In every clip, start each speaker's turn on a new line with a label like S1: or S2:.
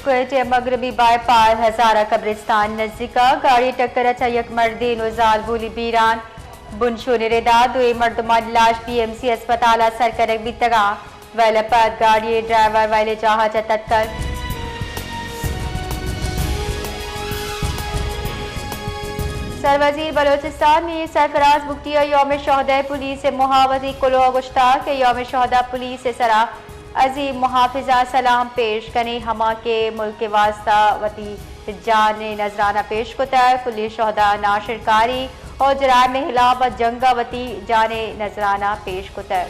S1: क्वेटे मगरबी बाईपास हजारा कब्रिस्तान नजदीका गाड़ी टक्कर अच्छा यक मर्दी नोजाल बोली बीरान बुनशो निरेदा दुई मर्दमान लाश पीएमसी अस्पताल सरकरक बितगा वैलपत गाड़ी ड्राइवर वाले जहाज तत्कर सरवजीर बलोचिस्तान में सरफराज बुख्तिया यौम शहदा पुलिस मुहावती कुलो गुश्ता के यौम शहदा पुलिस सरा अजीम मुहाफिजा सलाम पेश कने हमा के मुल्क के वास्ता वती जान नजराना पेश कोता पुलिस शहदा नाशिरकारी और जराय में हिलाफ जंगावती जाने नजराना पेश कोता।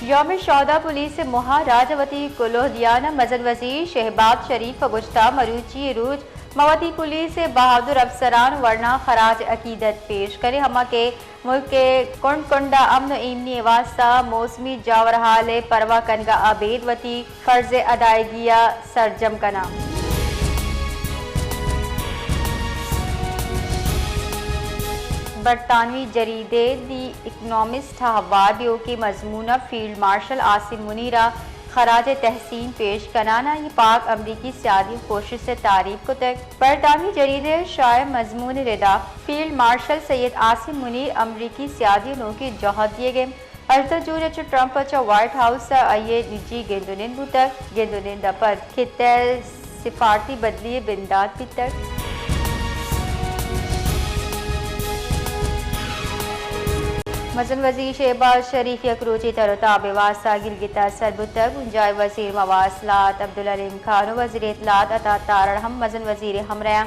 S1: यौम शहदा पुलिस मुहा राजवती कुलो दियाना मजन वजीर शहबाज शरीफ गुश्ता मरूची रूज मवती पुलिस बहादुर अफसरान वरना खराज अकीदत पेश करे हमा के मुल्क के कुंडा अमन इमनी वास्ता मौसमी जावर हाल परवा कनगा आबेद वती फर्ज अदायगिया सरजम कना। बरतानवी जरीदे दी इकनॉमिस्ट हवादियों के मजमूना फील्ड मार्शल आसिम मुनीरा खराज तहसीन पेश कराना ये पाक अमरीकी सियादी कोशिश से तारीफ को तक बरतानवी जरीदे शायर मजमून रिदा फील्ड मार्शल सैयद आसिम मुनीर अमरीकी सियादियों की जहद दिए गए अर्तजूर ट्रंप व्हाइट हाउस आइए निजी गेंदुनिन बुतक गेंदुनिन दपत खितर सिफारती बदली बिंदात बितक मसन वजीर शहबाज शरीफ यकरोची तरताब वास्ता गिलगिता सरबुतक गुंजाय वजीर मवासलात अब्दुल अलीम खान वजीर इतलात अता तारहम मजन वजीर हमरया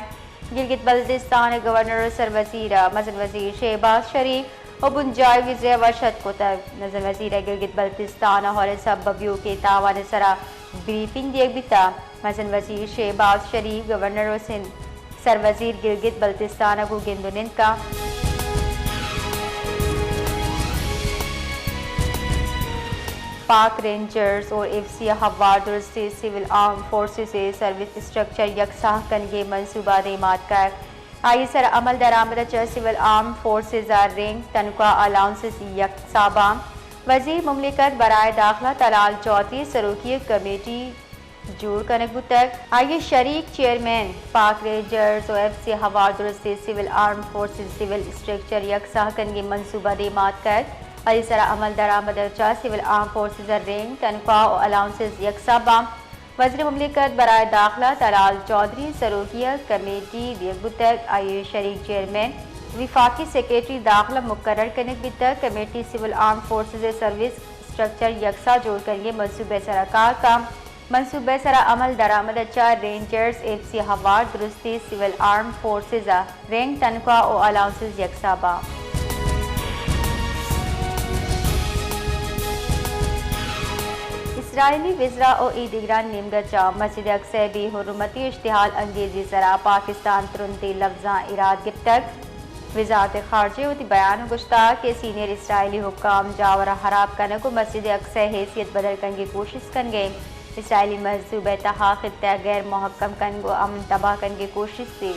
S1: गिलगित बल्दिस्तान गवर्नर सरवजीर मजन वजीर शहबाज शरीफ और गुंजाय विजय वशत कोतक नजर वजीर गिलगित बल्दिस्तान और सबबियों के तावान सरा ब्रीफिंग दिए बिता मजन वजीर शहबाज शरीफ गवर्नर सिंध सरवजीर गिलगित बल्दिस्तान को गिंदुनिन का पाक रेंजर्स और एफसी हवादुर से सिविल आर्म फोर्सेस से सर्विस स्ट्रक्चर यकसा कनगे मनसूबा देमात कर आई सर अमल दरामद सिविल आर्म फोर्सेस रैंक तनख्वाह अलाउंसेस यकसाबाम वजीर मुमलिकत बराए दाखिला तलाल चौधरी सरोकी कमेटी जोड़ कनक तक आइए शरीक चेयरमैन पाक रेंजर्स और एफसी हवादुर से civil arm forces civil structure यकसा कनगे मनसूबा देमात कर अलीसरा अमल दरामद सिविल आर्म फोर्सेस रैंक तनख्वाह और अलाउंसेस यकसाबाम वज़ीर मुमलिकत बराए दाखिला तलाल चौधरी सरोकिया कमेटी दियगुतक आई शरीक चेयरमैन विफाकी सेक्रेटरी दाखिला मुकर्रर करने बितक committee civil arm forces service structure यकसा जोड़ करिए मनसूबे सराकार काम मनसूबे सरा अमल दरामद रेंजर्स एफसी हवार दुरुस्ती सिविल आर्म फोर्सेस रैंक तनख्वाह और अलाउंसेस यकसाबाम इसराइली विज़रा और ईदिगरान निमगचा मस्जिद अक्सा भी हुर्मती इश्तिहाल अंगेजी सरा पाकिस्तान तुरंती लफ्जा इराद गिफ्तक वजारत खारजे उती बयान गुश्ता के सीनियर इसराइली हुक्काम जावरा हराब करने को मस्जिद अक्सा हैसियत बदल करने की कोशिश कर गए इसराइली मंसूबे तहा खित्ता गैर महकम कन को अमन तबाह करने की कोशिश थी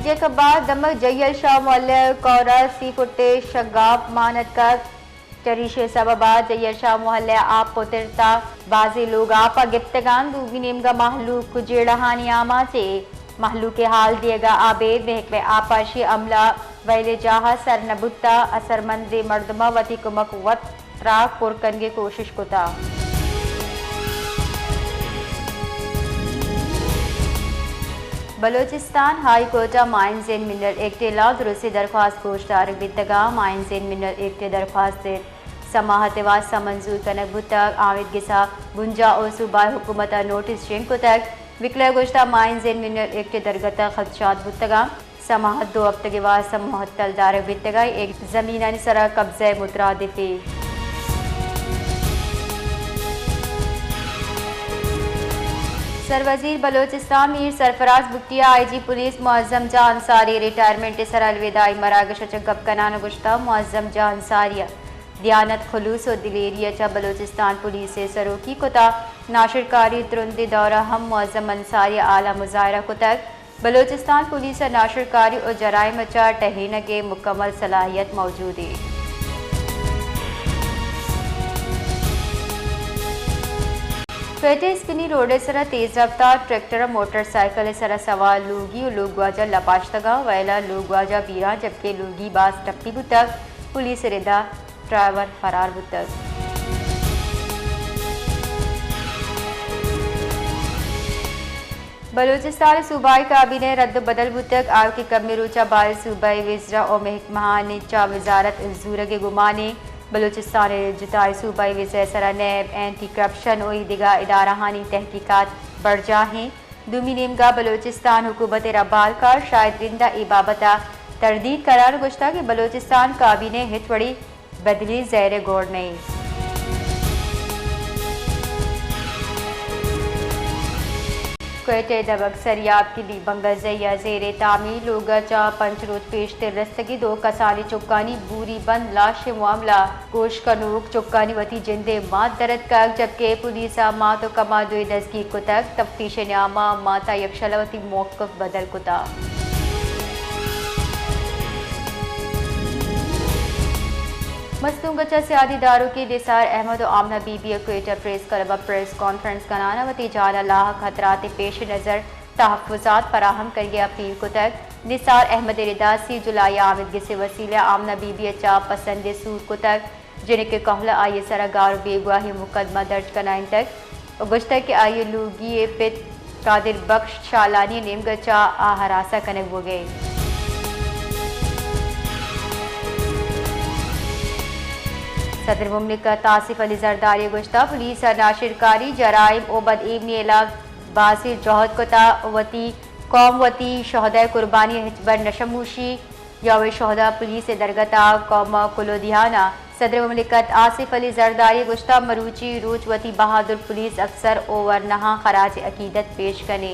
S1: जेक बाद दमक जयल शाह मोल्ले कौरा सी फुटे शगाब मानत का चरीशे सबबा जयल शाह मोहल्ले आप पोतिरता बाजी लोग आपा गिफ्तगान दूगी नेमगा महलूक कुजेड़हानी आमा से महलूक के हाल दिएगा आबेद वहकवे आपाशी अमला वैले जहा सर नबुत्ता असरमंद मर्दमा वती कुमक वत राग पुरकन के कोशिश कुता बलोचिस्तान हाई कोर्टा माइंस एंड मिनरल एक्ट ला दुरुस्ती दरख्वास्त गोश्तार बितगा माइंस एंड मिनरल एक्ट दरख्वास्त समाहत वास्ता मंजूर कनक बुतक आविद गिसा गुंजा और सूबाई हुकूमत नोटिस शेंग को तक विकलय गोश्ता माइंस एंड मिनरल एक्ट दरगता खदशात बुतगा समाहत 2 हफ्ते के वास्ता मुहत्तल दार बितगा एक जमीन सरा कब्जा मुतरादिफी सरवजीर बलोचिस्तान मीर सरफराज बुख्तिया आईजी पुलिस मुअज्जम जा अंसारी रिटायरमेंट सर अलविदाई मरागश चकब कनान गुश्ता मुअज्जम जा अंसारिया दियानत खलूस और दिलेरिया चा बलोचिस्तान पुलिस से सरोकी कोता नाशिरकारी तुरंती दौरा हम मुअज्जम अंसारिया आला मुजाहरा को तक बलूचिस्तान पुलिस नाशरकारी और जराइम चा टहरीन के मुकम्मल सलाहियत मौजूद है। क्वेटे स्पिनी रोड सर तेज रफ्तार ट्रैक्टर मोटरसाइकिल सर सवार लूगी और लोगवाजा लपाश्तगा वैला लोगवाजा बीरा जबकि लूगी बास टप्पी बुतक पुलिस रिदा ड्राइवर फरार बुतक। बलूचिस्तान सूबाई काबीने रद्द बदल बुतक आव की कमी रुचा बाल सूबाई विजरा और महकमानी चा वजारत जूर के गुमाने बलूचिस्तान जुताई सूबाई विजय सरा नैब एंटी करप्शन और दिगा इदाराहानी तहकीकात बढ़ जाहें दुमी नेमगा बलूचिस्तान हुकूमत रबाल का शायद रिंदा इबाबता तरदीद करार गुश्ता कि बलूचिस्तान काबीने हितवड़ी बदली ज़ैर गौर नहीं। क्वेटे दबक सरियाब की ली बंगज़ैया ज़ेरे तामीर लोगा चा पंच रोज पेश तिरस्तगी दो कसानी चुक्कानी बूरी बंद लाश मामला गोश कनूक चुक्कानी वती जिंदे मात दरद कक जबकि पुलिसा माँ तो कमा दुई दसगी कुतक तफ्तीश न्यामा माता यक्षलवती मौक़िफ़ बदल कुता। मसलूम गचा सियादी दारू की निसार अहमद और Amna Bibi Quetta press club press conference का नाना वती जान अल्लाह खतरात पेश नज़र तहफ़्फ़ुज़ात फराहम करिए अपील को तक निसार अहमद रिदासी जुलाई आमिद से वसीले आमना बीबी चा पसंद सूर को तक जिनके कहला आइए सरागार बेगुआही मुकदमा दर्ज कराइन तक गुश्ता के आइए लूगी पित कादिर बख्श शालानी नेम गचा आहरासा कनक हो गए। सदर मुमलिकत आसिफ अली जरदारी गुश्ता पुलिस नाशिरकारी जराइम ओ बदएमनी इलाक बासिर जौहद कोता वती कौम वती शहदा कुर्बानी हिजबर नशमूशी याव शहदा पुलिस दरगता कौम कुलोदियाना सदर मुमलिकत आसिफ अली जरदारी गुश्ता मरूची रूच वती बहादुर पुलिस अफसर ओवर नहा खराज अकीदत पेश कने।